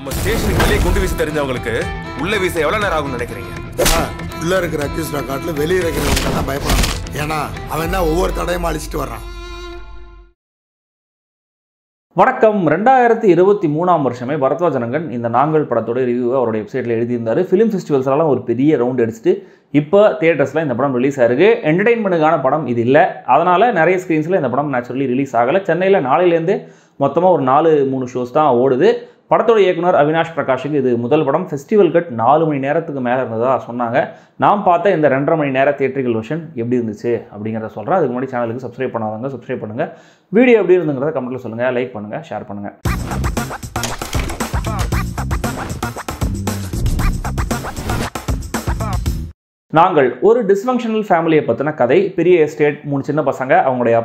நம்ம ஸ்டேஷனுக்கு வெளியே குண்டு வீச தெரிஞ்சவங்களுக்கு உள்ள வீச எவ்வளவு நேரம் ஆகும்னு நினைக்கிறீங்க? உள்ள இருக்கிற அக்யூஸ்ட் காட்டுல வெளியே இருக்கிறவங்க தான் பயப்படாங்க. ஏன்னா அவன் தான் ஒவ்வொரு தடையும் அழிச்சிட்டு வர்றான். வணக்கம். 2023 வருஷமே பரத்வாஜனங்கன் இந்த நாங்கள் படத்தோட ரிவ்யூவை அவருடைய வெப்சைட்டில் எழுதியிருந்தார். ஃபிலிம் ஃபெஸ்டிவல்ஸ்லாம் ஒரு பெரிய ரவுண்ட் அடிச்சுட்டு இப்போ தியேட்டர்ஸில் இந்த படம் ரிலீஸ் ஆயிருக்கு. என்டர்டெயின்மெண்ட்டுக்கான படம் இது இல்லை, அதனால் நிறைய ஸ்க்ரீன்ஸில் இந்த படம் நேச்சுரலி ரிலீஸ் ஆகலை. சென்னையில் நாளையிலேருந்து மொத்தமாக ஒரு 4-3 ஷோஸ் தான் ஓடுது. படத்தோட இயக்குனர் அவினாஷ் பிரகாஷுக்கு இது முதல் படம். ஃபெஸ்டிவல் கட் 4 மணி நேரத்துக்கு மேலே இருந்ததா சொன்னாங்க. நான் பார்த்த இந்த 2.5 மணி நேர தியேட்ரிக்கல் வெர்ஷன் எப்படி இருந்துச்சு அப்படிங்கிறத சொல்கிறேன். அதுக்கு முன்னாடி சேனலுக்கு சப்ஸ்கிரைப் பண்ணாதவங்க சப்ஸ்கிரைப் பண்ணுங்கள். வீடியோ எப்படி இருந்துங்கிறத கமெண்ட்டில் சொல்லுங்கள், லைக் பண்ணுங்கள், ஷேர் பண்ணுங்கள். நாங்கள் ஒரு டிஸ்ஃபங்க்ஷனல் ஃபேமிலியை பற்றின கதை. பெரிய எஸ்டேட், 3 சின்ன பசங்க, அவங்களுடைய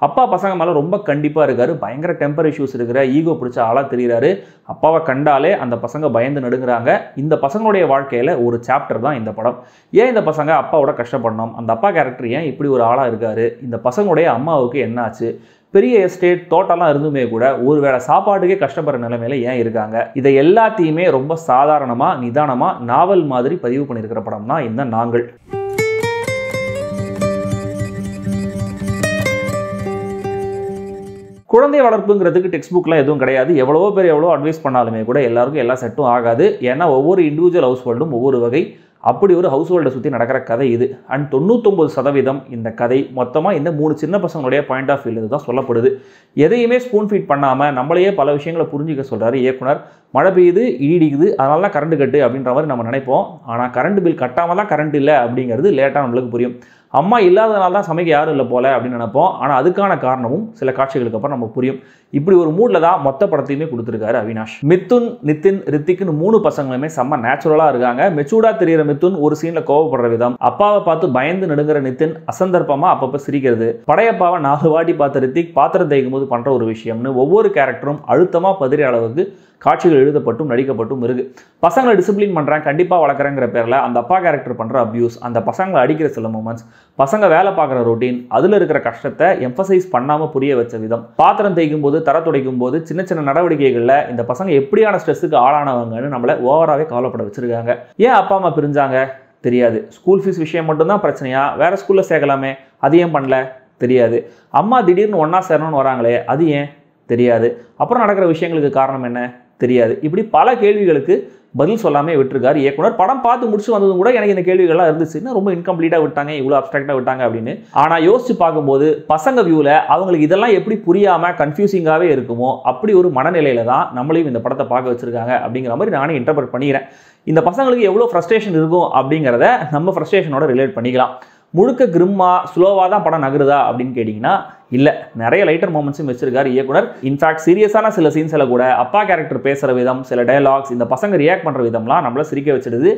அப்பா பசங்க மேலே ரொம்ப கண்டிப்பாக இருக்காரு. பயங்கர டெம்பர் இஷ்யூஸ் இருக்கிற ஈகோ பிடிச்ச ஆளாக தெரிகிறாரு. அப்பாவை கண்டாலே அந்த பசங்க பயந்து நடுங்குறாங்க. இந்த பசங்களுடைய வாழ்க்கையில் ஒரு சாப்டர் தான் இந்த படம். ஏன் இந்த பசங்க அப்பாவோட கஷ்டப்படணும், அந்த அப்பா கேரக்டர் ஏன் இப்படி ஒரு ஆளாக இருக்காரு, இந்த பசங்களுடைய அம்மாவுக்கு என்ன ஆச்சு, பெரிய எஸ்டேட் தோட்டம்லாம் இருந்துமே கூட ஒரு வேளை சாப்பாட்டுக்கே கஷ்டப்படுற நிலைமையில ஏன் இருக்காங்க, இதை எல்லாத்தையுமே ரொம்ப சாதாரணமாக நிதானமாக நாவல் மாதிரி பதிவு பண்ணியிருக்கிற படம் தான் இந்த நாங்கள். குழந்தை வளர்ப்புங்கிறதுக்கு டெக்ஸ்ட் புக்லாம் எதுவும் கிடையாது. எவ்வளோ பேர் எவ்வளோ அட்வைஸ் பண்ணாலுமே கூட எல்லாருக்கும் எல்லா செட்டும் ஆகாது. ஏன்னா ஒவ்வொரு இண்டிவிஜுவல் ஹவுஸ் ஹோல்டும் ஒவ்வொரு வகை. அப்படி ஒரு ஹவுஸ் ஹோல்டை சுற்றி நடக்கிற கதை இது. அண்ட் 99% இந்த கதை மொத்தமாக இந்த 3 சின்ன பசங்களுடைய பாயிண்ட் ஆஃப் வியூ தான் சொல்லப்படுது. எதையுமே ஸ்பூன் ஃபீட் பண்ணாமல் நம்மளையே பல விஷயங்களை புரிஞ்சிக்க சொல்கிறாரு இயக்குனர். மழை பெய்யுது, இடிக்குது, அதனால தான் கரண்ட் கட்டு அப்படின்ற மாதிரி நம்ம நினைப்போம். ஆனால் கரண்ட் பில் கட்டாமல் தான் கரண்ட் இல்லை அப்படிங்கிறது லேட்டாக நம்மளுக்கு புரியும். அம்மா இல்லாதனால தான் சமைக்க யாரும் இல்லை போல அப்படின்னு நினைப்போம். ஆனால் அதுக்கான காரணமும் சில காட்சிகளுக்கு அப்புறம் நம்ம புரியும். இப்படி ஒரு மூடில் தான் மொத்த படத்தையுமே கொடுத்துருக்காரு அவினாஷ். மிதுன், நிதின், ரித்திக்னு 3 பசங்களுமே செம்ம நேச்சுரலாக இருக்காங்க. மெச்சூர்டா தெரிகிற மிதுன் ஒரு சீனில் கோவப்படுற விதம், அப்பாவை பார்த்து பயந்து நடுங்கிற நிதின் அசந்தர்ப்பமாக அப்பப்போ சிரிக்கிறது, படையப்பாவை 4 வாட்டி பார்த்த ரித்திக் பாத்திரம் தேய்க்கும் போது பண்ணுற ஒரு விஷயம்னு ஒவ்வொரு கேரக்டரும் அழுத்தமாக பதறிய அளவுக்கு காட்சிகள் எழுதப்பட்டும் நடிக்கப்பட்டும் இருக்கு. பசங்களை டிசிப்ளின் பண்ணுறேன், கண்டிப்பாக வளர்க்குறேங்கிற பேரில் அந்த அப்பா கேரக்டர் பண்ணுற அப்யூஸ், அந்த பசங்களை அடிக்கிற சில மூமெண்ட்ஸ், பசங்க வேலை பார்க்குற ரொட்டீன், அதில் இருக்கிற கஷ்டத்தை எம்பசைஸ் பண்ணாமல் புரிய வச்ச விதம், பாத்திரம் தேய்க்கும் போது தர துடைக்கும் போது சின்ன சின்ன நடவடிக்கைகளில் இந்த பசங்க எப்படியான ஸ்ட்ரெஸ்ஸுக்கு ஆளானவங்கன்னு நம்மளை ஓவராகவே கவலைப்பட வச்சுருக்காங்க. ஏன் அப்பா அம்மா பிரிஞ்சாங்க தெரியாது. ஸ்கூல் ஃபீஸ் விஷயம் மட்டும்தான் பிரச்சனையா, வேறு ஸ்கூலில் சேர்க்கலாமே, அது ஏன் பண்ணல தெரியாது. அம்மா திடீர்னு ஒன்றா சேரணும்னு வராங்களே அது ஏன் தெரியாது. அப்புறம் நடக்கிற விஷயங்களுக்கு காரணம் என்ன தெரியாது. இப்படி பல கேள்விகளுக்கு பதில் சொல்லாமல் விட்டுருக்காரு இயக்குனர். படம் பார்த்து முடிச்சு வந்ததும் கூட எனக்கு இந்த கேள்விகள்லாம் இருந்துச்சுன்னா ரொம்ப இன்கம்ப்ளீட்டாக விட்டாங்க, இவ்வளோ அப்ட்ராக்டாக விட்டாங்க அப்படின்னு. ஆனால் யோசிச்சு பார்க்கும்போது பசங்க வியூவில் அவங்களுக்கு இதெல்லாம் எப்படி புரியாமல் கன்ஃபியூசிங்காகவே இருக்குமோ அப்படி ஒரு மனநிலையில தான் நம்மளையும் இந்த படத்தை பார்க்க வச்சிருக்காங்க அப்படிங்கிற மாதிரி நானே இன்டர்பிரட் பண்ணிக்கிறேன். இந்த பசங்களுக்கு எவ்வளோ ஃப்ரஸ்ட்ரேஷன் இருக்கும் அப்படிங்கிறத நம்ம ஃப்ரஸ்ட்ரேஷனோட ரிலேட் பண்ணிக்கலாம். முழுக்க கிரிம்மா ஸ்லோவாக தான் படம் நகருதா அப்படின்னு கேட்டிங்கன்னா இல்லை, நிறைய லைட்டர் மூமெண்ட்ஸும் வச்சிருக்காரு இயக்குனர். இன்ஃபேக்ட் சீரியஸான சில சீன்ஸில் கூட அப்பா கேரக்டர் பேசுகிற விதம், சில டயலாக்ஸ், இந்த பசங்க ரியாக்ட் பண்ணுற விதம்லாம் நம்மளை சிரிக்க வச்சிடுது.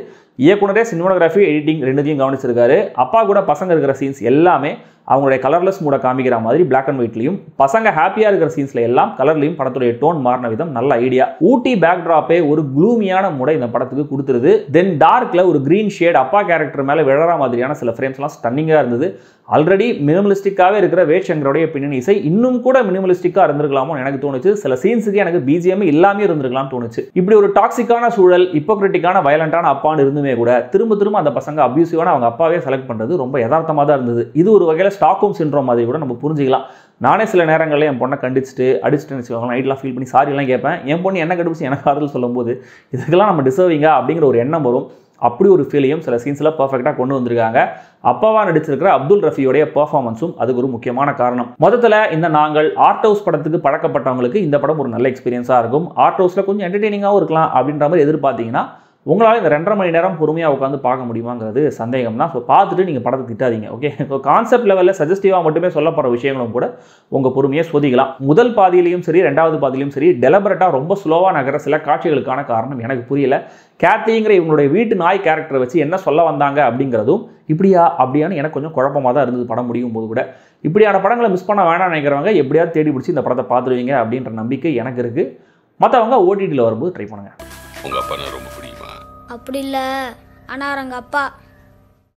இயக்குனரே சினிமாகிராஃபி, எடிட்டிங் ரெண்டுத்தையும் கவனிச்சிருக்காரு. அப்பா கூட பசங்க இருக்கிற சீன்ஸ் எல்லாமே அவங்களுடைய கலர்லெஸ் மூட காமிக்கிற மாதிரி பிளாக் அண்ட் ஒயிட்லையும், பசங்க ஹாப்பியாக இருக்கிற சீன்ஸில் எல்லாம் கலர்லையும் படத்துடைய டோன் மாறின விதம் நல்ல ஐடியா. ஊட்டி பேக்ட்ராப்பே ஒரு க்ளூமியான மூடை இந்த படத்துக்கு கொடுத்துருது. தென் டார்க்கில் ஒரு க்ரீன் ஷேட் அப்பா கேரக்டர் மேலே விழற மாதிரியான சில ஃப்ரேம்ஸ்லாம் ஸ்டன்னிங்காக இருந்தது. ஆல்ரெடி மினிமலிஸ்டிக்காகவே இருக்கிற வேட்சங்கருடைய பின்னணி இசை இன்னும் கூட மினிமலிஸ்டிக்காக இருந்திருக்கலாமோ எனக்கு தோணுச்சு. சில சீன்ஸுக்கு எனக்கு பிஜிஎம் இல்லாமல் இருந்திருக்கலாம்னு தோணுச்சு. இப்படி ஒரு டாக்ஸிக்கான சூழல், ஹிப்போக்ரிட்டிக்கான வயலண்டான அப்பான்னு இருந்துமே கூட திரும்ப அந்த பசங்க அபியூசிவான அவங்க அப்பாவே செலக்ட் பண்ணுறது ரொம்ப யதார்த்தமாக தான் இருந்தது. இது ஒரு வகையில் ஸ்டாக்ஹோம் சிண்ட்ரோம் மாதிரி கூட நம்ம புரிஞ்சிக்கலாம். நானே சில நேரங்களில் என் பொண்ணை அடிச்சுட்டு வச்சுக்கோங்க, நைட்லாம் ஃபீல் பண்ணி சாரியெல்லாம் கேட்பேன். என் பொண்ணு என்ன கண்டுபிடிச்சி எனக்கு ஆறுதல் சொல்லும்போது இதுக்கெல்லாம் நம்ம டிசர்விங்கா அப்படிங்கிற ஒரு எண்ணம் வரும். அப்படி ஒரு ஃபீலையும் சில சீன்ஸில் பர்ஃபெக்டாக கொண்டு வந்திருக்காங்க. அப்பாவா நடிச்சிருக்கிற அப்துல் ரஃபியோடைய பெர்ஃபார்மன்ஸும் அதுக்கு ஒரு முக்கியமான காரணம். மொத்தத்தில் இந்த நாங்கள் ஆர்ட் ஹவுஸ் படத்துக்கு பழக்கப்பட்டவங்களுக்கு இந்த படம் ஒரு நல்ல எக்ஸ்பீரியன்ஸாக இருக்கும். ஆர்ட் ஹவுஸில் கொஞ்சம் என்டர்டெய்னிங்காகவும் இருக்கலாம் அப்படின்ற மாதிரி எதிர்பார்த்தீங்கன்னா உங்களால் இந்த 2.5 மணி நேரம் பொறுமையாக உட்காந்து பார்க்க முடியுமாங்கிறது சந்தேகம் தான். ஸோ பார்த்துட்டு நீங்கள் படத்தை திட்டாதீங்க, ஓகே. ஸோ கான்செப்ட் லெவலில் சஜஸ்டிவாக மட்டுமே சொல்லப்படுற விஷயங்களும் கூட உங்கள் பொறுமையை சோதிக்கலாம். முதல் பாதியிலையும் சரி 2வது பாதியிலையும் சரி டெலிபரேட்டாக ரொம்ப ஸ்லோவாக நகர சில காட்சிகளுக்கான காரணம் எனக்கு புரியல. கேத்திங்கிற இவங்களுடைய வீட்டு நாய் கேரக்டரை வச்சு என்ன சொல்ல வந்தாங்க அப்படிங்கிறதும் அப்படியான்னு எனக்கு கொஞ்சம் குழப்பமாக தான் இருந்தது படம் முடியும் போது கூட. இப்படியான படங்களை மிஸ் பண்ண வேணாம்னு நினைக்கிறவங்க எப்படியாவது தேடி பிடிச்சி இந்த படத்தை பார்த்துருவீங்க அப்படின்ற நம்பிக்கை எனக்கு இருக்குது. மற்றவங்க ஓடிடியில் வரும்போது ட்ரை பண்ணுங்கள். உங்கள் அப்பா ரொம்ப பிடிக்குமா? அப்படி இல்லை, ஆனால் எங்கள் அப்பா